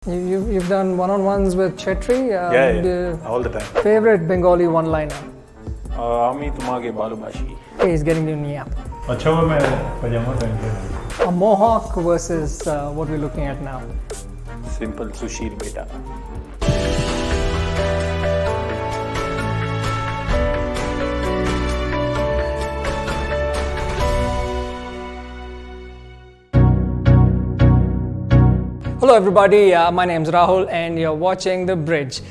You've done one-on-ones with Chetri. All the time. Favorite Bengali one-liner? Ami tumage balubashi. Okay, he's getting to Nia. अच्छा वो मैं पजामा पहन के आया। A mohawk versus what we're looking at now. Simple Sushil beta. Hello everybody, my name is Rahul and you're watching The Bridge.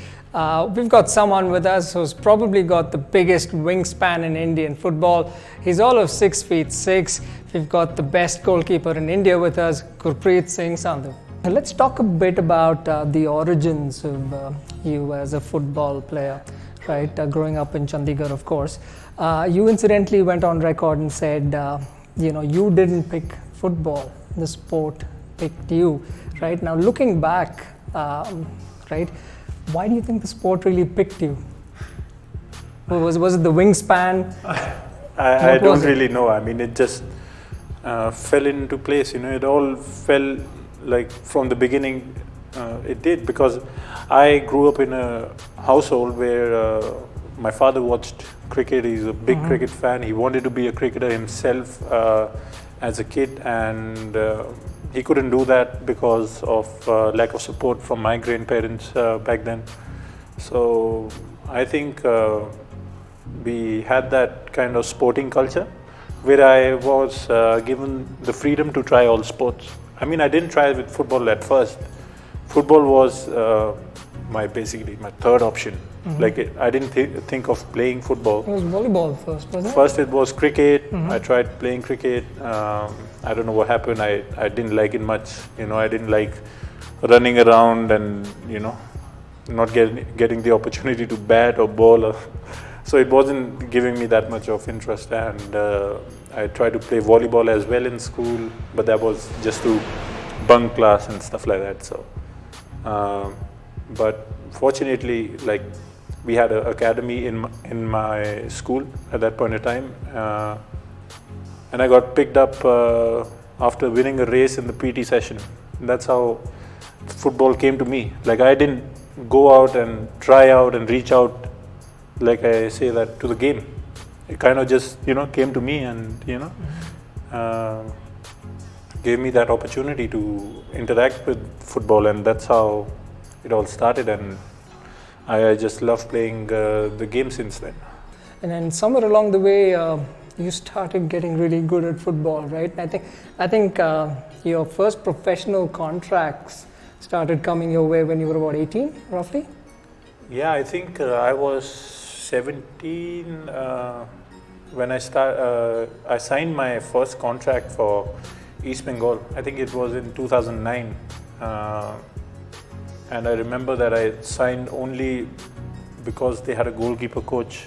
We've got someone with us who's probably got the biggest wingspan in Indian football. He's all of 6 feet 6. We've got the best goalkeeper in India with us, Gurpreet Singh Sandhu. Let's talk a bit about the origins of you as a football player, right? Growing up in Chandigarh, of course. You incidentally went on record and said, you didn't pick football, the sport picked you, right? Now looking back, right, why do you think the sport really picked you? Was it the wingspan? I don't really know. I mean, it just fell into place. It all fell like from the beginning. It did, because I grew up in a household where my father watched cricket. He's a big cricket fan. He wanted to be a cricketer himself as a kid, and he couldn't do that because of lack of support from my grandparents back then. So I think we had that kind of sporting culture where I was given the freedom to try all sports. I mean, I didn't try with football at first. Football was basically my third option. Like I didn't think of playing football. It was volleyball first, wasn't it? First it was cricket. I tried playing cricket. I don't know what happened. I didn't like it much. I didn't like running around and not getting the opportunity to bat or bowl. So it wasn't giving me that much of interest. And I tried to play volleyball as well in school, but that was just to bunk class and stuff like that. So, but fortunately, like, we had an academy in my school at that point in time, and I got picked up after winning a race in the PT session. That's how football came to me. Like, I didn't go out and try out and reach out, like I say that, to the game. It kind of just came to me and gave me that opportunity to interact with football, and that's how it all started. And I just love playing the game since then. And then somewhere along the way, you started getting really good at football, right? I think your first professional contracts started coming your way when you were about 18, roughly? Yeah, I think I was 17 when I signed my first contract for East Bengal. I think it was in 2009. And I remember that I signed only because they had a goalkeeper coach,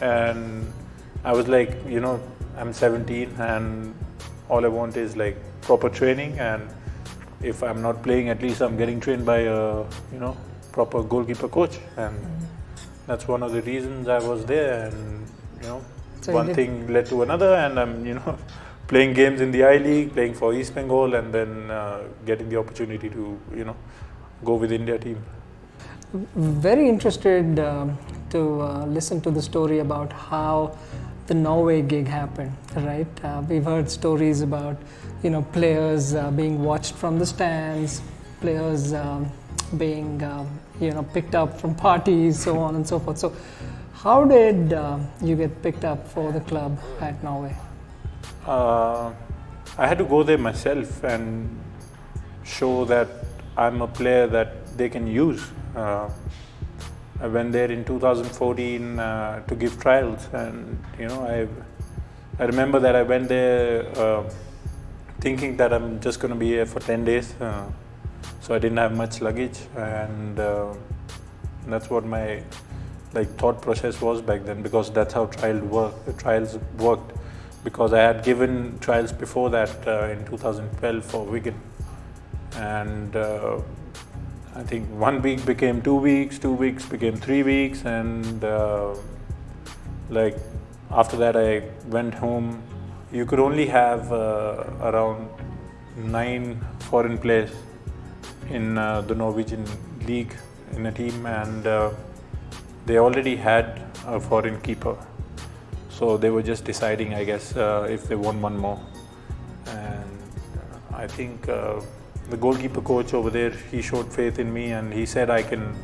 and I was like, I'm 17 and all I want is like proper training, and if I'm not playing, at least I'm getting trained by a proper goalkeeper coach, and that's one of the reasons I was there. And So one thing led to another, and I'm playing games in the I League, playing for East Bengal, and then getting the opportunity to go with India team. Very interested to listen to the story about how the Norway gig happened, right? We've heard stories about players being watched from the stands, players being picked up from parties, so on and so forth. So how did you get picked up for the club at Norway? I had to go there myself and show that I'm a player that they can use. I went there in 2014 to give trials, and I remember that I went there thinking that I'm just going to be here for 10 days, so I didn't have much luggage, and that's what my thought process was back then, because that's how trials worked, because I had given trials before that in 2012 for Wigan. And I think 1 week became 2 weeks, 2 weeks became 3 weeks, and after that I went home. You could only have around 9 foreign players in the Norwegian league in a team, and they already had a foreign keeper. So they were just deciding, I guess, if they want one more. And I think the goalkeeper coach over there, he showed faith in me, and he said I can,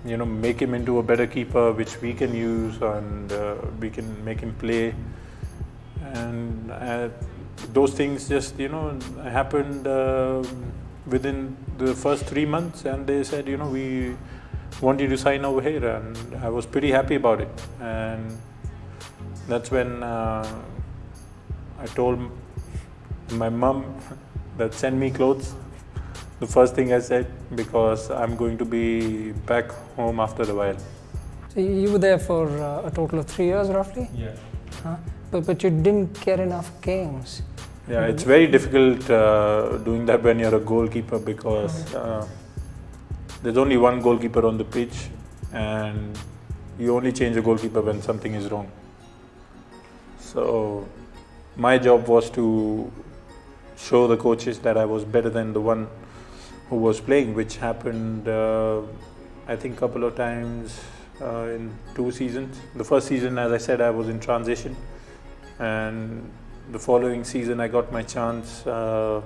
make him into a better keeper, which we can use, and we can make him play. And those things just, happened within the first 3 months, and they said, we want you to sign over here, and I was pretty happy about it. And that's when I told my mum that send me clothes. The first thing I said, because I'm going to be back home after a while. So you were there for a total of 3 years, roughly? Yeah. But you didn't get enough games. Yeah, it's very difficult doing that when you're a goalkeeper, because there's only one goalkeeper on the pitch, and you only change a goalkeeper when something is wrong. So my job was to show the coaches that I was better than the one who was playing, which happened I think a couple of times in 2 seasons. The first season, as I said, I was in transition, and the following season I got my chance to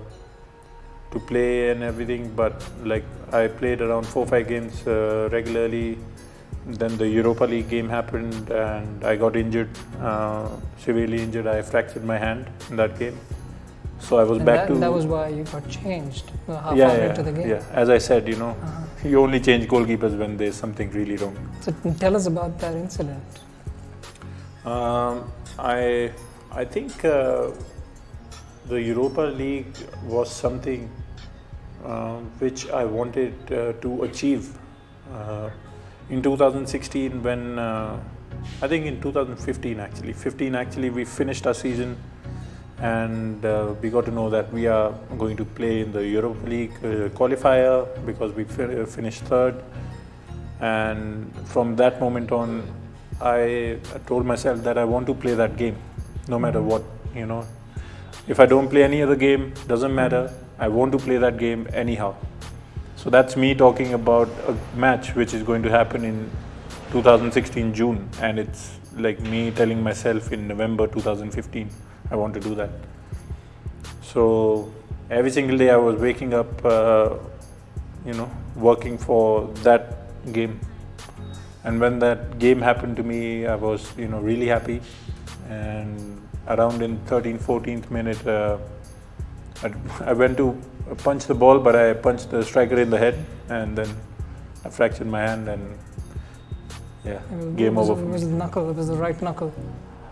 play and everything, but like I played around 4-5 games regularly. Then the Europa League game happened, and I got injured, severely injured. I fractured my hand in that game. So I was back to... That was why you got changed halfway into the game? Yeah, as I said, you only change goalkeepers when there's something really wrong. So tell us about that incident. I think the Europa League was something which I wanted to achieve in 2016 when, I think in 2015 actually, we finished our season, and we got to know that we are going to play in the Europa League qualifier, because we finished 3rd. And from that moment on, I told myself that I want to play that game, no matter what, If I don't play any other game, doesn't matter, I want to play that game anyhow. So that's me talking about a match which is going to happen in 2016 June, and it's like me telling myself in November 2015, I want to do that. So every single day I was waking up, working for that game. And when that game happened to me, I was, really happy. And around in 13th, 14th minute, I went to punch the ball, but I punched the striker in the head, and then I fractured my hand, and game over for me. It was the knuckle, it was the right knuckle.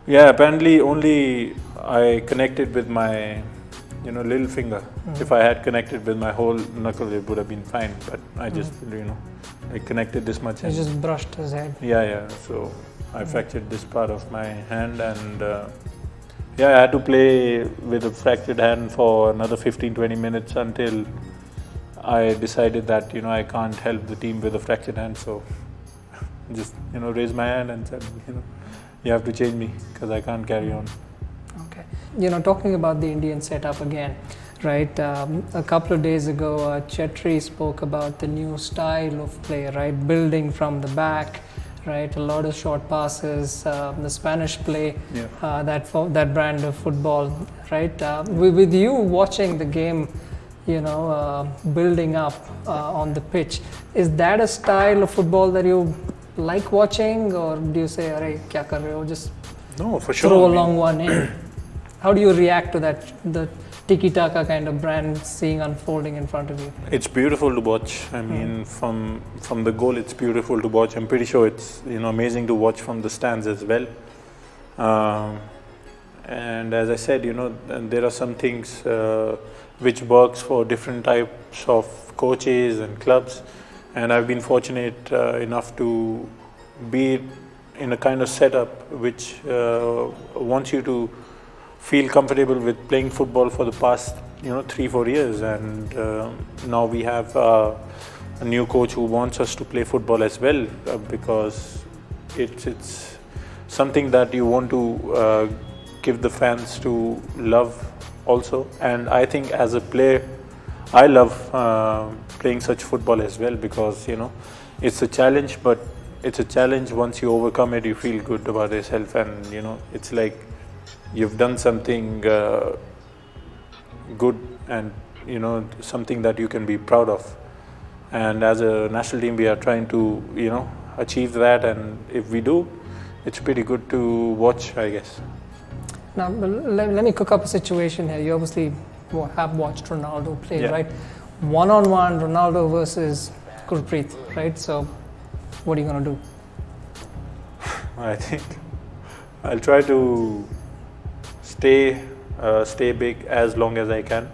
Yeah, apparently only I connected with my, little finger. If I had connected with my whole knuckle, it would have been fine, but I just, I connected this much. You just brushed his head. Yeah, so I fractured this part of my hand, and I had to play with a fractured hand for another 15-20 minutes until I decided that, I can't help the team with a fractured hand, so just, raised my hand and said, you have to change me because I can't carry on. Okay. Talking about the Indian setup again, right? A couple of days ago, Chetri spoke about the new style of play, right? Building from the back, right? A lot of short passes, the Spanish play, that brand of football, right? With you watching the game, building up on the pitch, is that a style of football that you like watching, or do you say, "Arey, kya kar rahe ho?" Just no, for sure. Throw a long one in. How do you react to that, the tiki taka kind of brand seeing unfolding in front of you? It's beautiful to watch. I mean, from the goal, it's beautiful to watch. I'm pretty sure it's amazing to watch from the stands as well. And as I said, there are some things which works for different types of coaches and clubs. And I've been fortunate enough to be in a kind of setup which wants you to feel comfortable with playing football for the past 3-4 years, and now we have a new coach who wants us to play football as well, because it's something that you want to give the fans to love also. And I think as a player, I love playing such football as well, because it's a challenge, but it's a challenge. Once you overcome it, you feel good about yourself, and it's like you've done something good, and something that you can be proud of. And as a national team, we are trying to achieve that, and if we do, it's pretty good to watch, I guess. Now, let me cook up a situation here. You obviously have watched Ronaldo play, right? One-on-one, Ronaldo versus Gurpreet, right? So, what are you going to do? I think I'll try to stay big as long as I can.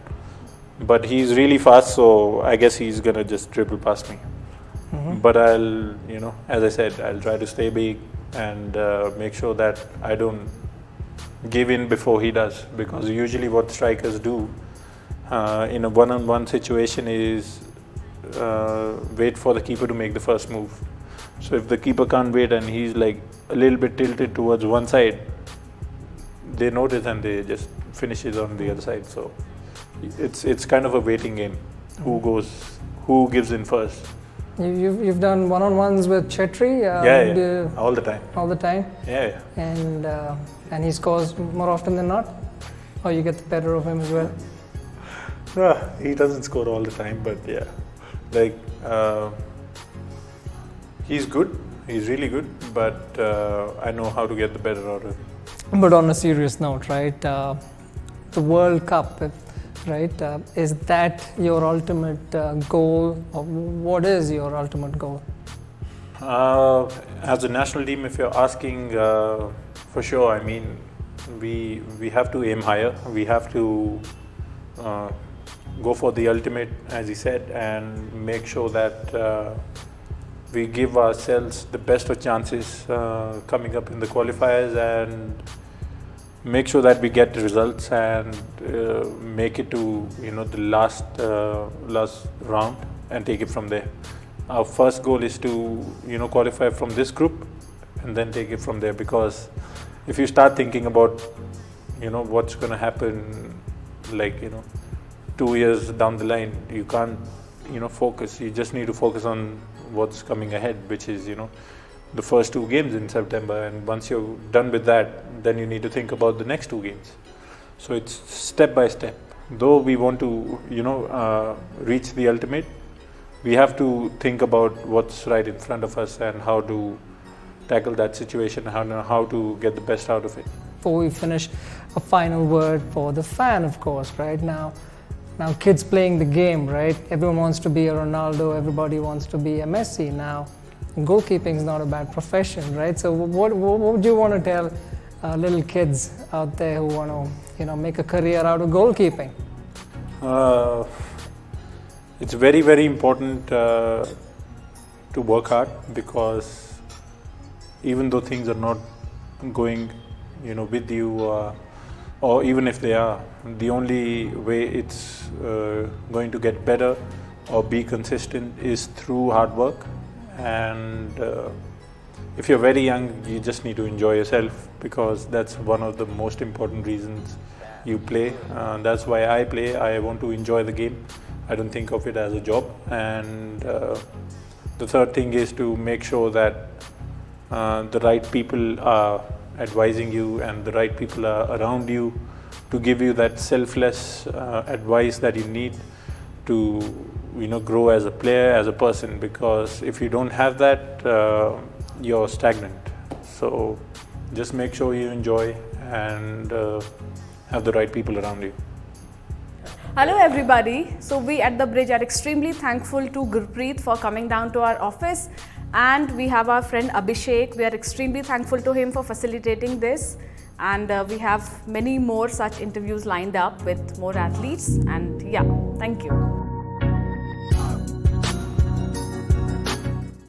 But he's really fast, so I guess he's going to just dribble past me. But I'll, as I said, I'll try to stay big and make sure that I don't give in before he does, because usually what strikers do in a one-on-one situation is wait for the keeper to make the first move. So if the keeper can't wait and he's like a little bit tilted towards one side, they notice and they just finish it on the other side. So it's kind of a waiting game. Who gives in first? You've done one-on-ones with Chetri? All the time. All the time? Yeah. And he scores more often than not? Or you get the better of him as well? He doesn't score all the time, but yeah. He's good. He's really good, but I know how to get the better out of him. But on a serious note, right? The World Cup, right? Is that your ultimate goal, or what is your ultimate goal? As a national team, if you're asking, for sure, I mean, we have to aim higher. We have to go for the ultimate, as he said, and make sure that we give ourselves the best of chances coming up in the qualifiers, and make sure that we get the results and make it to the last round and take it from there. Our first goal is to qualify from this group and then take it from there, because if you start thinking about what's going to happen 2 years down the line, you can't focus. You just need to focus on what's coming ahead, which is the first 2 games in September, and once you're done with that, then you need to think about the next 2 games. So it's step by step. Though we want to reach the ultimate, we have to think about what's right in front of us and how to tackle that situation, how to get the best out of it. Before we finish, a final word for the fan, of course, right? Now kids playing the game, right? Everyone wants to be a Ronaldo, everybody wants to be a Messi. Now, goalkeeping is not a bad profession, right? So what would you want to tell little kids out there who want to make a career out of goalkeeping? It's very, very important to work hard, because even though things are not going with you, or even if they are, the only way it's going to get better or be consistent is through hard work. And if you're very young, you just need to enjoy yourself, because that's one of the most important reasons you play. That's why I play. I want to enjoy the game. I don't think of it as a job. And the third thing is to make sure that the right people are advising you and the right people are around you to give you that selfless advice that you need to grow as a player, as a person, because if you don't have that, you're stagnant. So just make sure you enjoy and have the right people around you. Hello everybody. So we at The Bridge are extremely thankful to Gurpreet for coming down to our office, and we have our friend Abhishek. We are extremely thankful to him for facilitating this, and we have many more such interviews lined up with more athletes, and yeah, thank you.